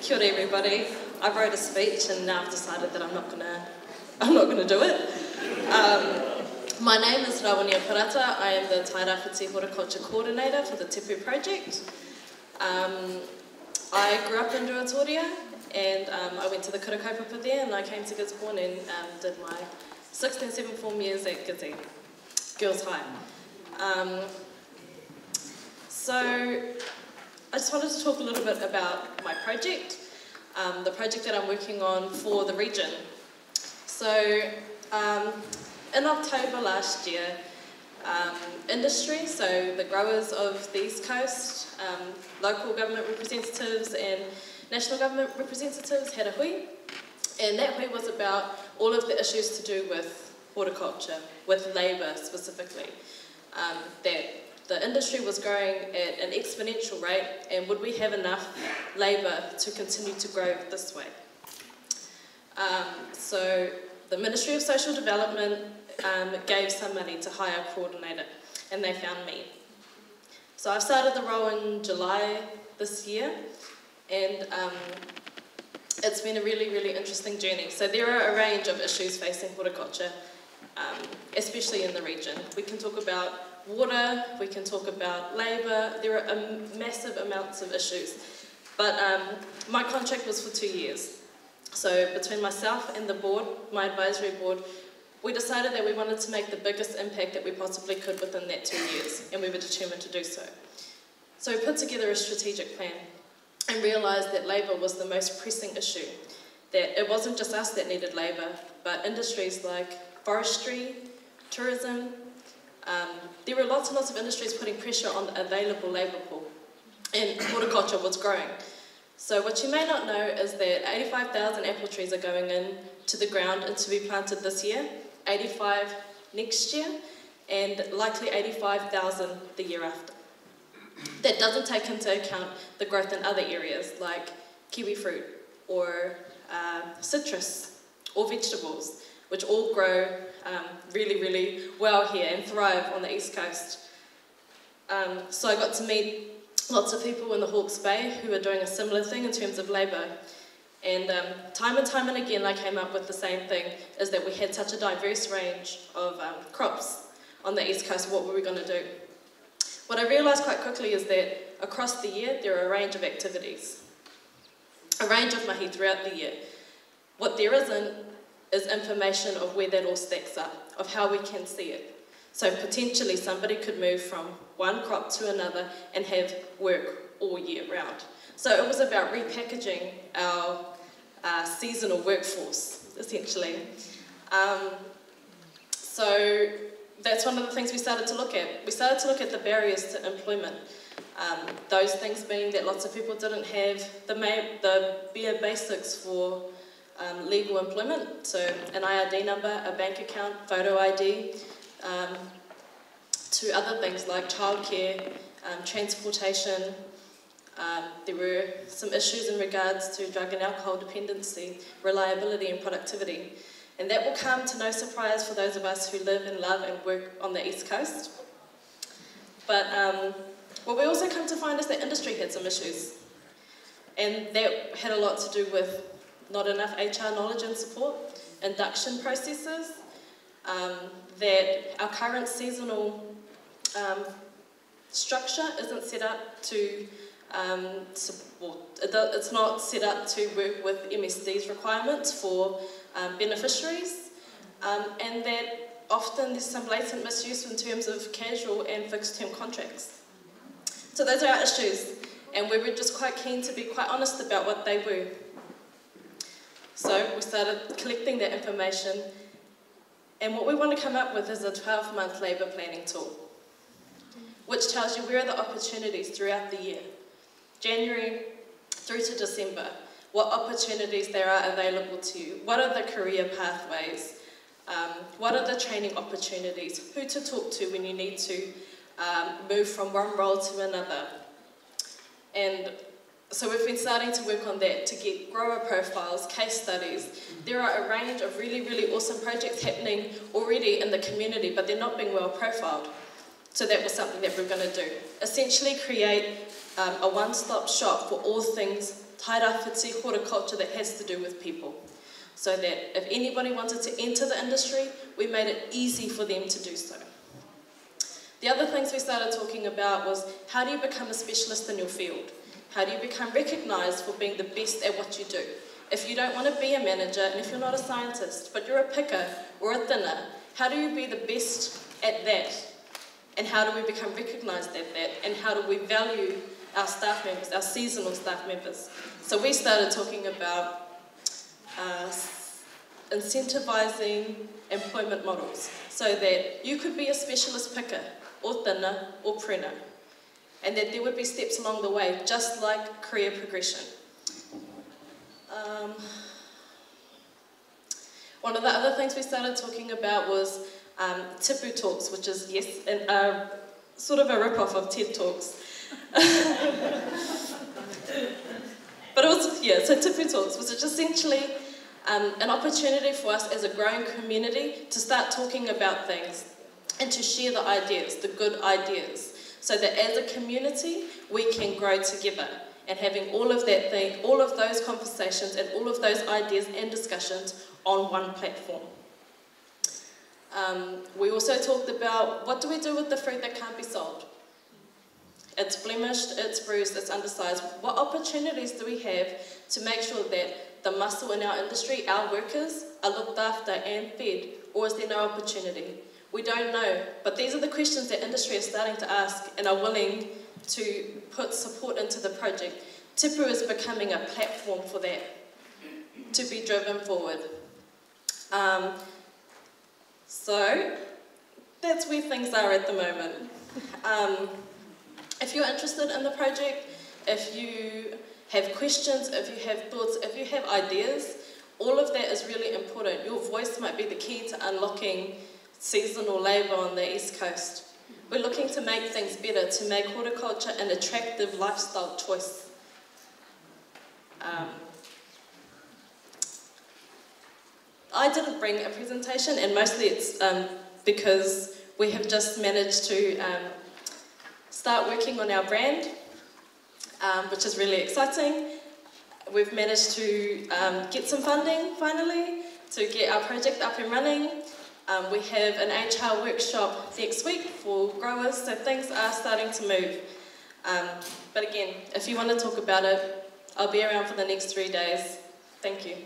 Kia ora everybody. I wrote a speech and now I've decided that I'm not gonna do it. My name is Rawinia Parata. I am the Tairāwhiti Horticulture Coordinator for the Tipu project. I grew up in Ruatoria and I went to the kura kaupapa there, and I came to Gisborne and did my 6th and 7th form years at Gizzy, Girls High. So I just wanted to talk a little bit about my project, the project that I'm working on for the region. So in October last year, industry, so the growers of the East Coast, local government representatives and national government representatives had a hui, and that hui was about all of the issues to do with horticulture, with labour specifically. That the industry was growing at an exponential rate, and would we have enough labour to continue to grow this way? So the Ministry of Social Development gave some money to hire a coordinator, and they found me. So I've started the role in July this year, and it's been a really, really interesting journey. So there are a range of issues facing horticulture, especially in the region. We can talk about water, we can talk about labour, there are massive amounts of issues. But my contract was for 2 years. So between myself and the board, my advisory board, we decided that we wanted to make the biggest impact that we possibly could within that 2 years, and we were determined to do so. So we put together a strategic plan and realised that labour was the most pressing issue, that it wasn't just us that needed labour, but industries like forestry, tourism. There were lots and lots of industries putting pressure on the available labour pool, and horticulture was growing. So what you may not know is that 85,000 apple trees are going in to the ground and to be planted this year, 85 next year, and likely 85,000 the year after. That doesn't take into account the growth in other areas like kiwi fruit or citrus or vegetables, which all grow really, really well here and thrive on the East Coast. So I got to meet lots of people in the Hawke's Bay who are doing a similar thing in terms of labour. And time and again I came up with the same thing, is that we had such a diverse range of crops on the East Coast. What were we going to do? What I realised quite quickly is that across the year there are a range of activities, a range of mahi throughout the year. What there isn't is information of where that all stacks up, of how we can see it. So potentially somebody could move from one crop to another and have work all year round. So it was about repackaging our seasonal workforce, essentially. So that's one of the things we started to look at. We started to look at the barriers to employment. Those things being that lots of people didn't have the bare basics for legal employment, so an IRD number, a bank account, photo ID, to other things like childcare, transportation. There were some issues in regards to drug and alcohol dependency, reliability and productivity. And that will come to no surprise for those of us who live and love and work on the East Coast. But what we also come to find is that industry had some issues. And that had a lot to do with not enough HR knowledge and support, induction processes, that our current seasonal structure isn't set up to it's not set up to work with MSD's requirements for beneficiaries, and that often there's some blatant misuse in terms of casual and fixed term contracts. So those are our issues, and we were just quite keen to be quite honest about what they were. So we started collecting that information, and what we want to come up with is a 12-month labour planning tool, which tells you where are the opportunities throughout the year, January through to December, what opportunities there are available to you, what are the career pathways, what are the training opportunities, who to talk to when you need to move from one role to another. And so we've been starting to work on that to get grower profiles, case studies. There are a range of really, really awesome projects happening already in the community, but they're not being well profiled. So that was something that we're going to do. Essentially create a one-stop shop for all things Tairāwhiti Horticulture that has to do with people. So that if anybody wanted to enter the industry, we made it easy for them to do so. The other things we started talking about was, how do you become a specialist in your field? How do you become recognised for being the best at what you do? If you don't want to be a manager, and if you're not a scientist, but you're a picker or a thinner, how do you be the best at that? And how do we become recognised at that? And how do we value our staff members, our seasonal staff members? So we started talking about incentivising employment models so that you could be a specialist picker or thinner or prenner, and that there would be steps along the way, just like career progression. One of the other things we started talking about was Tipu talks, which is, yes, sort of a rip-off of TED Talks. But it was, yeah, so Tipu talks was essentially an opportunity for us as a growing community to start talking about things and to share the ideas, the good ideas, so that as a community we can grow together, and having all of those conversations and all of those ideas and discussions on one platform. We also talked about, what do we do with the fruit that can't be sold? It's blemished, it's bruised, it's undersized. What opportunities do we have to make sure that the muscle in our industry, our workers, are looked after and fed, or is there no opportunity? We don't know, but these are the questions that industry is starting to ask and are willing to put support into the project. Tipu is becoming a platform for that, to be driven forward. So that's where things are at the moment. If you're interested in the project, if you have questions, if you have thoughts, if you have ideas, all of that is really important. Your voice might be the key to unlocking seasonal labour on the East Coast. We're looking to make things better, to make horticulture an attractive lifestyle choice. I didn't bring a presentation, and mostly it's because we have just managed to start working on our brand, which is really exciting. We've managed to get some funding, finally, to get our project up and running. We have an HR workshop next week for growers, so things are starting to move. But again, if you want to talk about it, I'll be around for the next 3 days. Thank you.